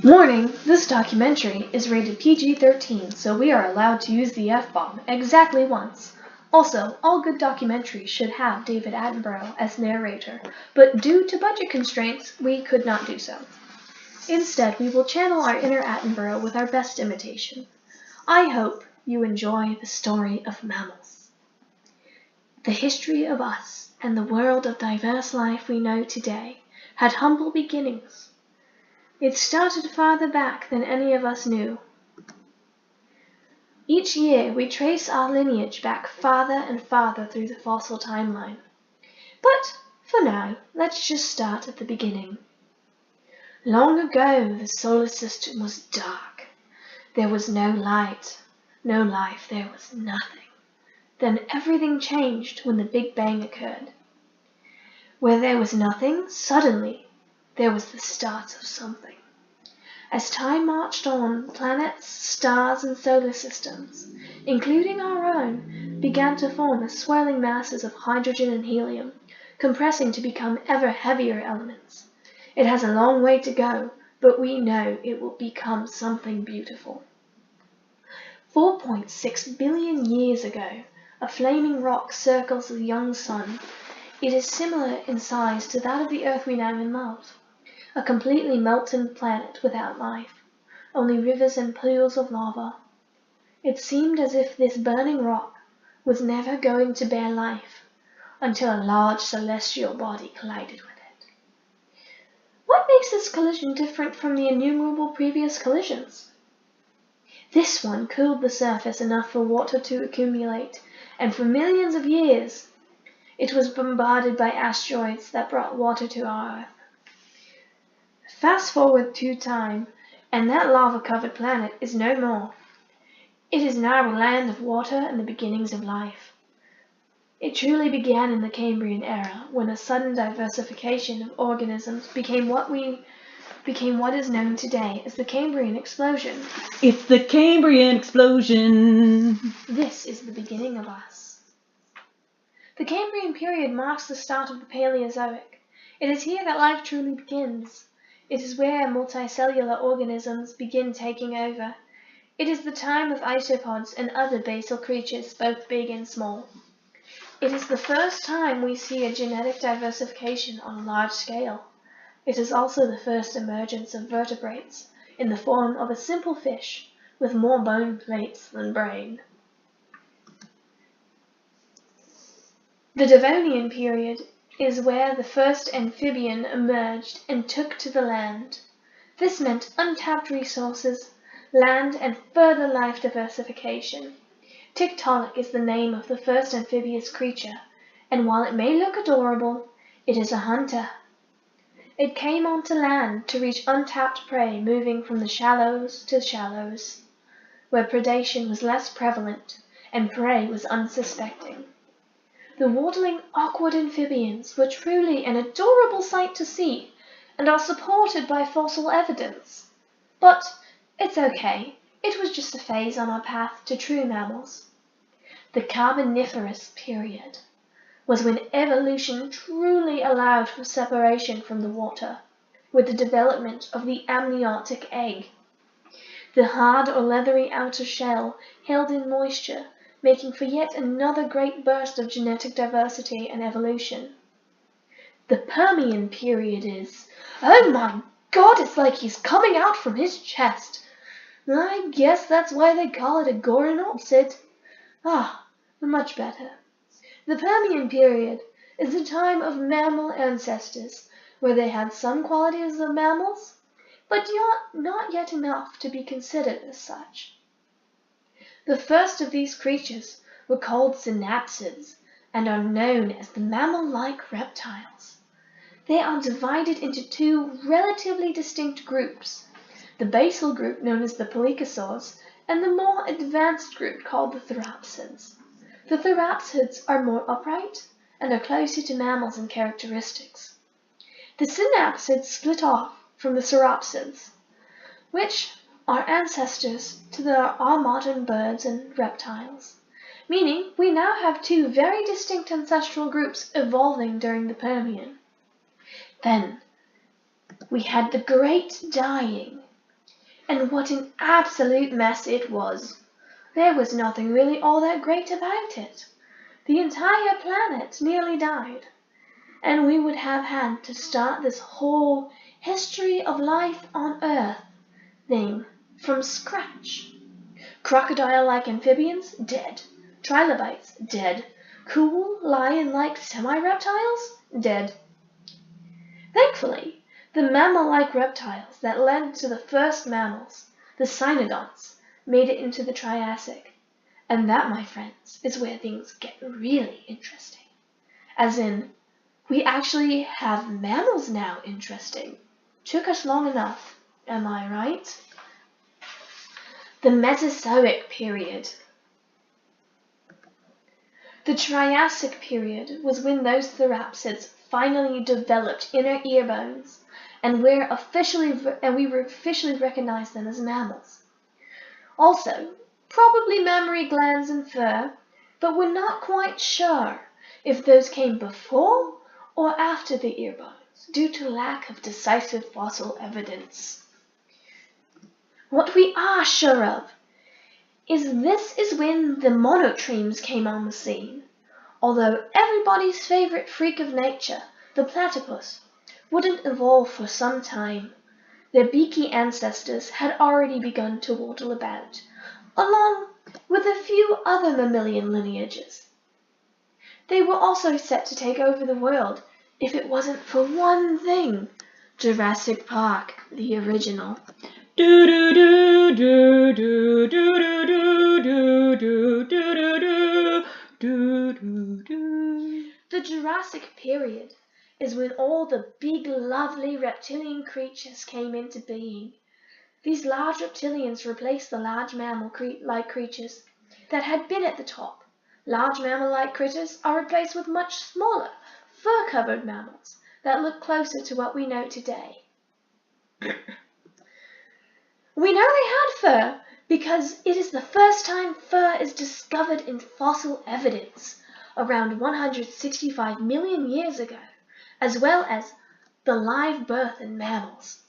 Warning, this documentary is rated PG-13, so we are allowed to use the F-bomb exactly once. Also, all good documentaries should have David Attenborough as narrator, but due to budget constraints, we could not do so. Instead, we will channel our inner Attenborough with our best imitation. I hope you enjoy the story of mammals. The history of us and the world of diverse life we know today had humble beginnings. It started farther back than any of us knew. Each year we trace our lineage back farther and farther through the fossil timeline. But for now, let's just start at the beginning. Long ago, the solar system was dark. There was no light, no life, there was nothing. Then everything changed when the Big Bang occurred. Where there was nothing, suddenly there was the start of something. As time marched on, planets, stars, and solar systems, including our own, began to form as swirling masses of hydrogen and helium, compressing to become ever heavier elements. It has a long way to go, but we know it will become something beautiful. 4.6 billion years ago, a flaming rock circles the young sun. It is similar in size to that of the Earth we now love. A completely molten planet without life, only rivers and pools of lava. It seemed as if this burning rock was never going to bear life until a large celestial body collided with it. What makes this collision different from the innumerable previous collisions? This one cooled the surface enough for water to accumulate, and for millions of years it was bombarded by asteroids that brought water to our Earth. Fast forward to time, and that lava-covered planet is no more. It is now a land of water and the beginnings of life. It truly began in the Cambrian era, when a sudden diversification of organisms became what is known today as the Cambrian explosion. It's the Cambrian explosion! This is the beginning of us. The Cambrian period marks the start of the Paleozoic. It is here that life truly begins. It is where multicellular organisms begin taking over. It is the time of isopods and other basal creatures, both big and small. It is the first time we see a genetic diversification on a large scale. It is also the first emergence of vertebrates in the form of a simple fish with more bone plates than brain. The Devonian period is where the first amphibian emerged and took to the land. This meant untapped resources, land, and further life diversification. Tiktaalik is the name of the first amphibious creature, and while it may look adorable, it is a hunter. It came onto land to reach untapped prey, moving from the shallows to shallows, where predation was less prevalent and prey was unsuspecting. The waddling, awkward amphibians were truly an adorable sight to see, and are supported by fossil evidence. But it's okay, it was just a phase on our path to true mammals. The Carboniferous period was when evolution truly allowed for separation from the water, with the development of the amniotic egg. The hard or leathery outer shell held in moisture, making for yet another great burst of genetic diversity and evolution. The Permian period is, oh my God, it's like he's coming out from his chest. I guess that's why they call it a goronopsid. Much better. The Permian period is the time of mammal ancestors, where they had some qualities of mammals, but not yet enough to be considered as such. The first of these creatures were called synapsids and are known as the mammal-like reptiles. They are divided into two relatively distinct groups, the basal group known as the pelycosaurs and the more advanced group called the therapsids. The therapsids are more upright and are closer to mammals in characteristics. The synapsids split off from the sauropsids, which are ancestors to our modern birds and reptiles, meaning we now have two very distinct ancestral groups evolving during the Permian. Then we had the Great Dying, And what an absolute mess it was. There was nothing really all that great about it. The entire planet nearly died, and we would have had to start this whole history of life on Earth thing from scratch. Crocodile-like amphibians, dead. Trilobites, dead. Cool, lion-like semi-reptiles, dead. Thankfully, the mammal-like reptiles that led to the first mammals, the cynodonts, made it into the Triassic. And that, my friends, is where things get really interesting. As in, we actually have mammals now interesting. Took us long enough, am I right? The Mesozoic period. The Triassic period was when those therapsids finally developed inner ear bones, and we officially recognized them as mammals. Also, probably mammary glands and fur, but we're not quite sure if those came before or after the ear bones, due to lack of decisive fossil evidence. What we are sure of is this is when the monotremes came on the scene, although everybody's favorite freak of nature, the platypus, wouldn't evolve for some time. Their beaky ancestors had already begun to waddle about, along with a few other mammalian lineages. They were also set to take over the world if it wasn't for one thing: Jurassic Park, the original. Do do do do do do do do do do do do do do. The Jurassic period is when all the big, lovely reptilian creatures came into being. These large reptilians replaced the large mammal-like creatures that had been at the top. Large mammal-like critters are replaced with much smaller, fur-covered mammals that look closer to what we know today. We know they had fur because it is the first time fur is discovered in fossil evidence, around 165 million years ago, as well as the live birth in mammals.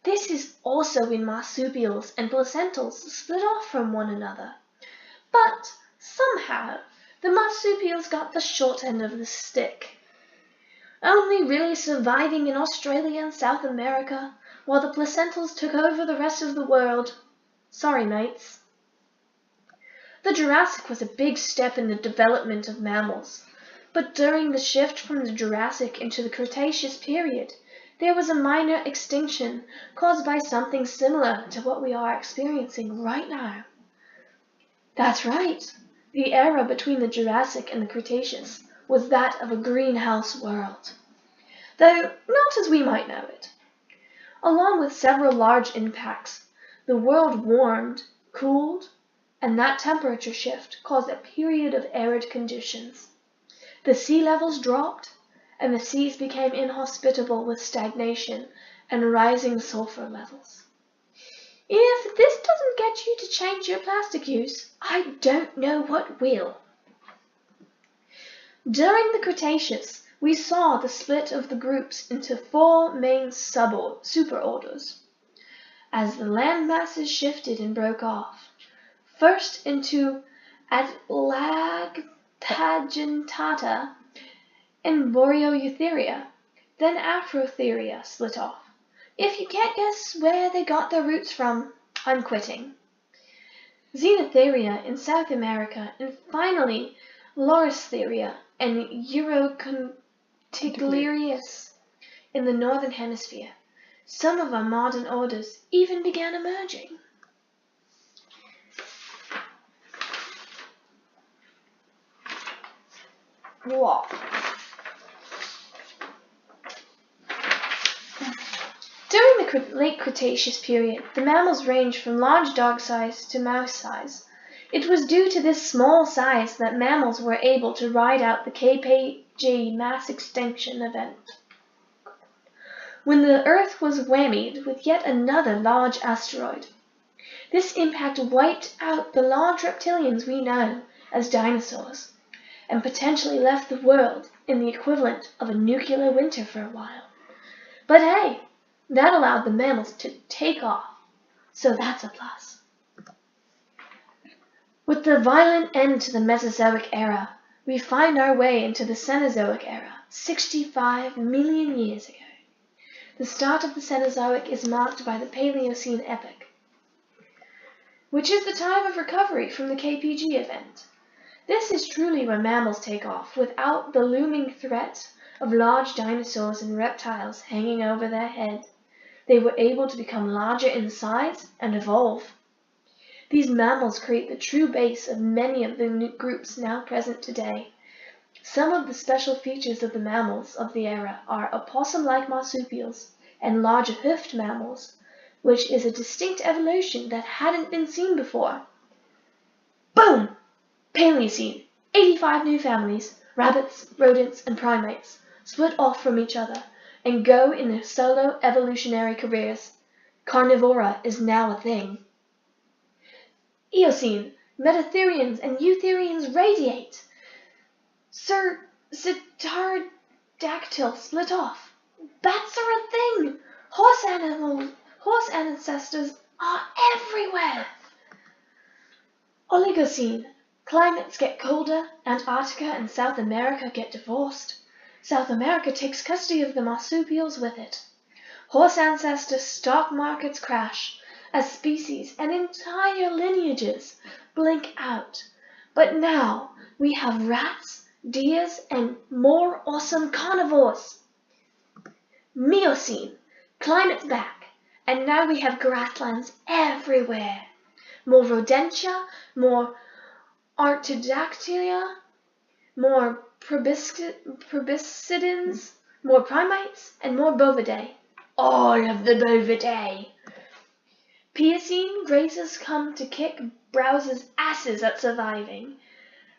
This is also when marsupials and placentals split off from one another. But somehow, the marsupials got the short end of the stick, only really surviving in Australia and South America, while the placentals took over the rest of the world. Sorry, mates. The Jurassic was a big step in the development of mammals, but during the shift from the Jurassic into the Cretaceous period, there was a minor extinction caused by something similar to what we are experiencing right now. That's right. The era between the Jurassic and the Cretaceous was that of a greenhouse world, though not as we might know it. Along with several large impacts, the world warmed, cooled, and that temperature shift caused a period of arid conditions. The sea levels dropped, and the seas became inhospitable with stagnation and rising sulfur levels. If this doesn't get you to change your plastic use, I don't know what will. During the Cretaceous, we saw the split of the groups into four main superorders, as the land masses shifted and broke off. First into Atlantagentata and Boreoeutheria, then Afrotheria split off. If you can't guess where they got their roots from, I'm quitting. Xenotheria in South America, and finally Laurustheria and Eurocontiglerius in the Northern Hemisphere. Some of our modern orders even began emerging. Wow. During the late Cretaceous period, the mammals ranged from large dog size to mouse size. It was due to this small size that mammals were able to ride out the KPG mass extinction event, when the Earth was whammied with yet another large asteroid. This impact wiped out the large reptilians we know as dinosaurs, and potentially left the world in the equivalent of a nuclear winter for a while. But hey, that allowed the mammals to take off. So that's a plus. With the violent end to the Mesozoic era, we find our way into the Cenozoic era, 65 million years ago. The start of the Cenozoic is marked by the Paleocene epoch, which is the time of recovery from the KPG event. This is truly when mammals take off, without the looming threat of large dinosaurs and reptiles hanging over their head. They were able to become larger in size and evolve. These mammals create the true base of many of the groups now present today. Some of the special features of the mammals of the era are opossum-like marsupials and large hoofed mammals, which is a distinct evolution that hadn't been seen before. Boom! Paleocene. 85 new families, rabbits, rodents, and primates, split off from each other and go in their solo evolutionary careers. Carnivora is now a thing. Eocene. Metatherians and eutherians radiate. Pterodactyl split off. Bats are a thing. Horse ancestors are everywhere. Oligocene. Climates get colder. Antarctica and South America get divorced. South America takes custody of the marsupials with it. Horse ancestor stock markets crash as species and entire lineages blink out. But now we have rats, deers, and more awesome carnivores. Miocene. Climate's back, and now we have grasslands everywhere. More rodentia, more Artiodactylia, more proboscidans, more primates, and more bovidae. All of the bovidae. Pliocene grazers come to kick browsers' asses at surviving,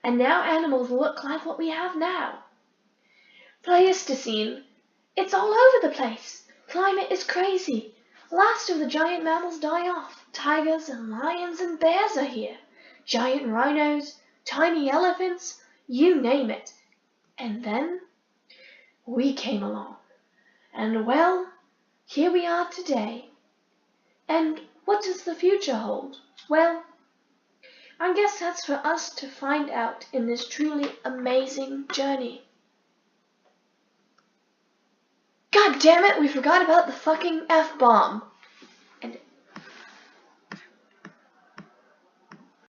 and now animals look like what we have now. Pleistocene. It's all over the place. Climate is crazy. Last of the giant mammals die off. Tigers and lions and bears are here. Giant rhinos, tiny elephants, you name it. And then we came along. And well, here we are today. And what does the future hold? Well, I guess that's for us to find out in this truly amazing journey. God damn it, we forgot about the fucking F-bomb.